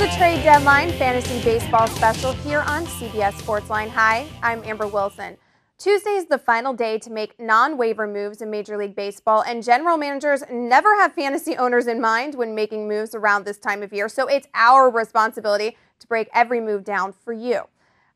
the trade deadline fantasy baseball special here on CBS Sportsline. Hi, I'm Amber Wilson. Tuesday is the final day to make non-waiver moves in Major League Baseball, and general managers never have fantasy owners in mind when making moves around this time of year, so it's our responsibility to break every move down for you.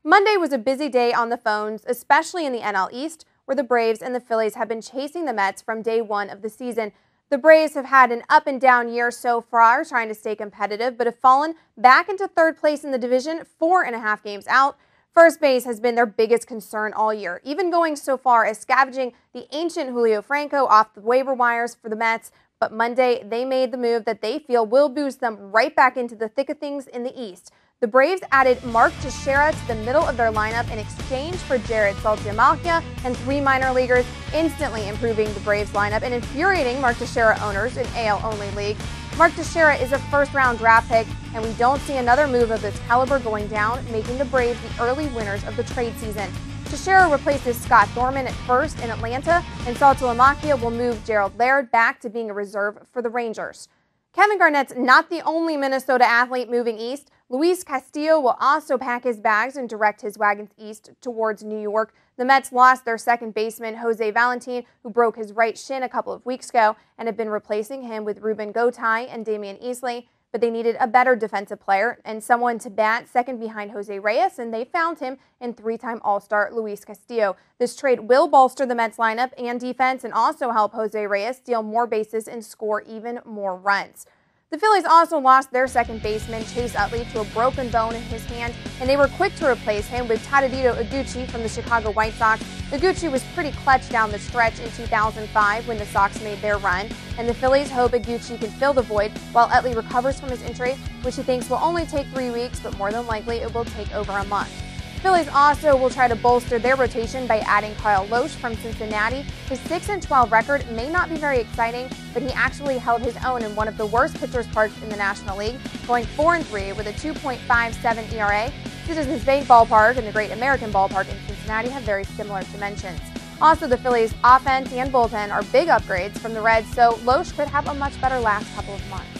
Monday was a busy day on the phones, especially in the NL East, where the Braves and the Phillies have been chasing the Mets from day one of the season. The Braves have had an up-and-down year so far, trying to stay competitive, but have fallen back into third place in the division, 4.5 games out. First base has been their biggest concern all year, even going so far as scavenging the ancient Julio Franco off the waiver wires for the Mets. But Monday, they made the move that they feel will boost them right back into the thick of things in the East. The Braves added Mark Teixeira to the middle of their lineup in exchange for Jared Saltalamacchia and 3 minor leaguers, instantly improving the Braves lineup and infuriating Mark Teixeira owners in AL-only league. Mark Teixeira is a first-round draft pick, and we don't see another move of this caliber going down, making the Braves the early winners of the trade season. Teixeira replaces Scott Thorman at first in Atlanta, and Saltalamacchia will move Gerald Laird back to being a reserve for the Rangers. Kevin Garnett's not the only Minnesota athlete moving east. Luis Castillo will also pack his bags and direct his wagons east towards New York. The Mets lost their second baseman, Jose Valentin, who broke his right shin a couple of weeks ago, and have been replacing him with Ruben Gotay and Damian Easley. But they needed a better defensive player and someone to bat second behind Jose Reyes, and they found him in 3-time All-Star Luis Castillo. This trade will bolster the Mets lineup and defense and also help Jose Reyes steal more bases and score even more runs. The Phillies also lost their second baseman, Chase Utley, to a broken bone in his hand, and they were quick to replace him with Tadahito Iguchi from the Chicago White Sox. Iguchi was pretty clutch down the stretch in 2005 when the Sox made their run, and the Phillies hope Iguchi can fill the void while Utley recovers from his injury, which he thinks will only take 3 weeks, but more than likely it will take over a month. Phillies also will try to bolster their rotation by adding Kyle Lohse from Cincinnati. His 6-12 record may not be very exciting, but he actually held his own in one of the worst pitchers' parks in the National League, going 4-3 with a 2.57 ERA. Citizens Bank Ballpark and the Great American Ballpark in Cincinnati have very similar dimensions. Also, the Phillies' offense and bullpen are big upgrades from the Reds, so Lohse could have a much better last couple of months.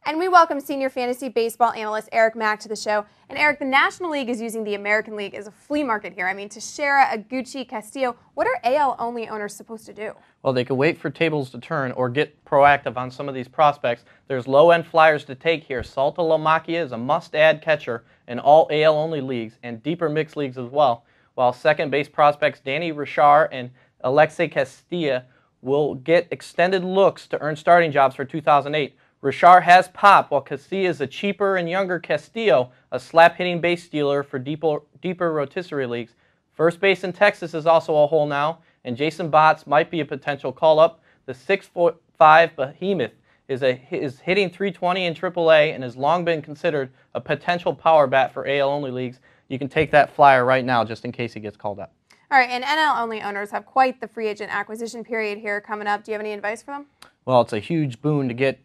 And we welcome senior fantasy baseball analyst Eric Mack to the show. And Eric, the National League is using the American League as a flea market here. I mean, Teixeira, Iguchi, Castillo, what are AL-only owners supposed to do? Well, they could wait for tables to turn or get proactive on some of these prospects. There's low-end flyers to take here. Saltalamacchia is a must-add catcher in all AL-only leagues and deeper mixed leagues as well, while second base prospects Danny Richard and Alexei Castilla will get extended looks to earn starting jobs for 2008. Richard has pop, while Castilla is a cheaper and younger Castillo, a slap-hitting base stealer for deeper rotisserie leagues. First base in Texas is also a hole now, and Jason Botts might be a potential call-up. The 6'5" behemoth is hitting .320 in AAA and has long been considered a potential power bat for AL-only leagues. You can take that flyer right now just in case he gets called up. All right, and NL-only owners have quite the free agent acquisition period here coming up. Do you have any advice for them? Well, it's a huge boon to get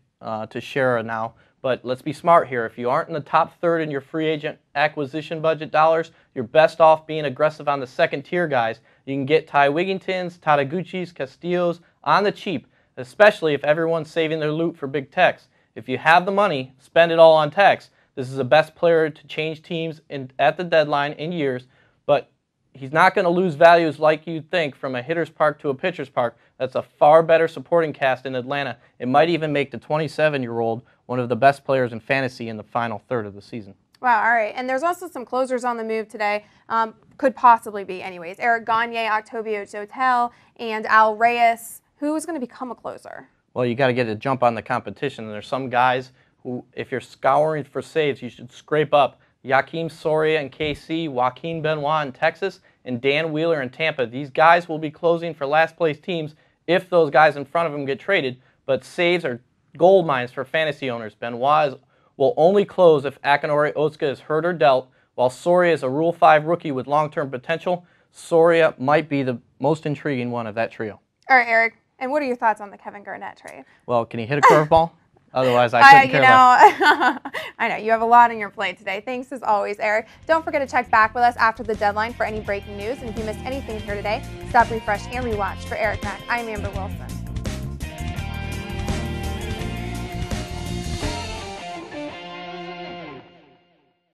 Teixeira now, but let's be smart here. If you aren't in the top third in your free agent acquisition budget dollars, you're best off being aggressive on the second tier guys. You can get Ty Wigginton's, Tadaguchi's, Castillo's on the cheap, especially if everyone's saving their loot for big techs. If you have the money, spend it all on techs. This is the best player to change teams at the deadline in years, but he's not going to lose values like you'd think from a hitter's park to a pitcher's park. That's a far better supporting cast in Atlanta. It might even make the 27-year-old one of the best players in fantasy in the final third of the season. Wow, all right. And there's also some closers on the move today. Could possibly be anyways. Eric Gagne, Octavio Jotel, and Al Reyes. Who's going to become a closer? Well, you got to get a jump on the competition. And there's some guys who, if you're scouring for saves, you should scrape up. Joakim Soria in KC, Joaquin Benoit in Texas, and Dan Wheeler in Tampa. These guys will be closing for last-place teams if those guys in front of them get traded, but saves are gold mines for fantasy owners. Benoit will only close if Akinori Otsuka is hurt or dealt, while Soria is a Rule 5 rookie with long-term potential. Soria might be the most intriguing one of that trio. All right, Eric, and what are your thoughts on the Kevin Garnett trade? Well, can he hit a curveball? Otherwise, I couldn't care less. I know, you have a lot on your plate today. Thanks as always, Eric. Don't forget to check back with us after the deadline for any breaking news. And if you missed anything here today, stop, refresh, and rewatch. For Eric Mack, I'm Amber Wilson.